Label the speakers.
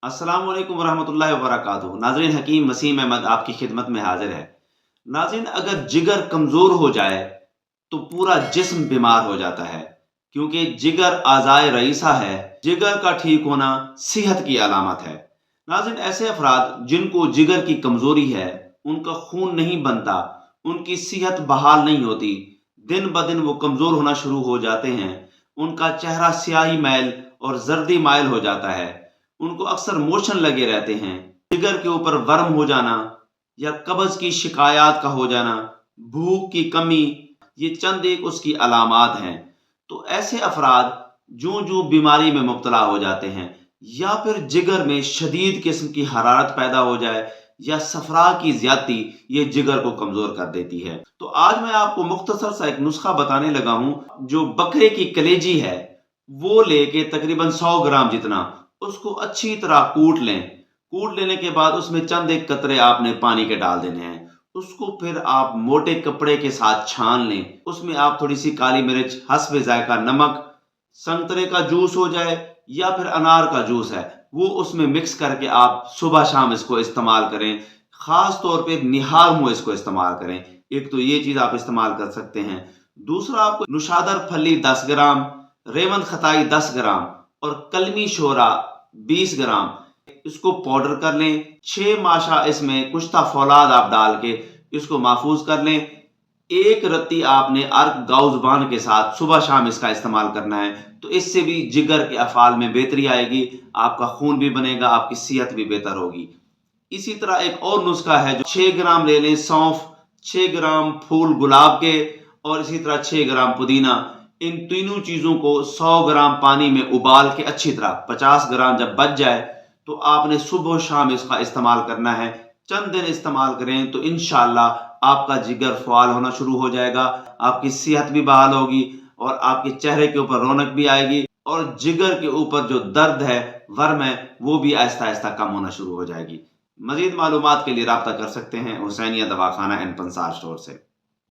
Speaker 1: अस्सलाम वालेकुम वरहमतुल्लाहि वबरकातुहू। नाज़रीन, हकीम वसीम अहमद आपकी खिदमत में हाजिर है। नाज़रीन, अगर जिगर कमज़ोर हो जाए तो पूरा जिस्म बीमार हो जाता है, क्योंकि जिगर आज़ाए रईसा है। जिगर का ठीक होना सेहत की अलामत है। नाज़रीन, ऐसे अफराद जिनको जिगर की कमज़ोरी है, उनका खून नहीं बनता, उनकी सेहत बहाल नहीं होती, दिन ब दिन वो कमज़ोर होना शुरू हो जाते हैं। उनका चेहरा स्याही मैल और जर्दी माइल हो जाता है। उनको अक्सर मोशन लगे रहते हैं। जिगर के ऊपर वर्म हो जाना या कब्ज की शिकायत का हो जाना, भूख की कमी, ये चंद एक उसकी अलामात हैं। तो ऐसे अफराद जो जो बीमारी में मुब्तला हो जाते हैं, या फिर जिगर में शदीद किस्म की हरारत पैदा हो जाए या सफरा की ज्यादती, ये जिगर को कमजोर कर देती है। तो आज मैं आपको मुख्तसर सा एक नुस्खा बताने लगा हूं। जो बकरे की कलेजी है, वो लेके तकरीबन 100 ग्राम जितना उसको अच्छी तरह कूट लें। कूट लेने के बाद उसमें चंद एक कतरे आपने पानी के डाल देने हैं। उसको फिर आप मोटे कपड़े के साथ छान लें। उसमें आप थोड़ी सी काली मिर्च, हस्बे जायका नमक, संतरे का जूस हो जाए या फिर अनार का जूस है, वो उसमें मिक्स करके आप सुबह शाम इसको इस्तेमाल करें। खास तौर पे निहार मुंह इसको इस्तेमाल करें। एक तो ये चीज आप इस्तेमाल कर सकते हैं। दूसरा, आपको नुशादर फली 10 ग्राम, रेवंत खताई 10 ग्राम और कलमी शोरा 20 ग्राम, इसको पाउडर कर लें। 6 माशा इसमें कुश्ता फौलाद आप डाल के इसको महफूज कर लें। एक रत्ती आपने अर्क गाउजबान के साथ सुबह शाम इसका इस्तेमाल करना है। तो इससे भी जिगर के अफाल में बेहतरी आएगी, आपका खून भी बनेगा, आपकी सेहत भी बेहतर होगी। इसी तरह एक और नुस्खा है, जो 6 ग्राम ले लें सौंफ, 6 ग्राम फूल गुलाब के और इसी तरह 6 ग्राम पुदीना। इन तीनों चीजों को 100 ग्राम पानी में उबाल के अच्छी तरह 50 ग्राम जब बच जाए, तो आपने सुबह शाम इसका इस्तेमाल करना है। चंद दिन इस्तेमाल करें तो इंशाअल्लाह आपका जिगर फ़आल होना शुरू हो जाएगा, आपकी सेहत भी बहाल होगी और आपके चेहरे के ऊपर रौनक भी आएगी और जिगर के ऊपर जो दर्द है, वर्म है, वो भी आहिस्ता आहिस्ता कम होना शुरू हो जाएगी। मजीद मालूमात के लिए राब्ता कर सकते हैं हुसैनिया दवाखाना एंड पंसार स्टोर से।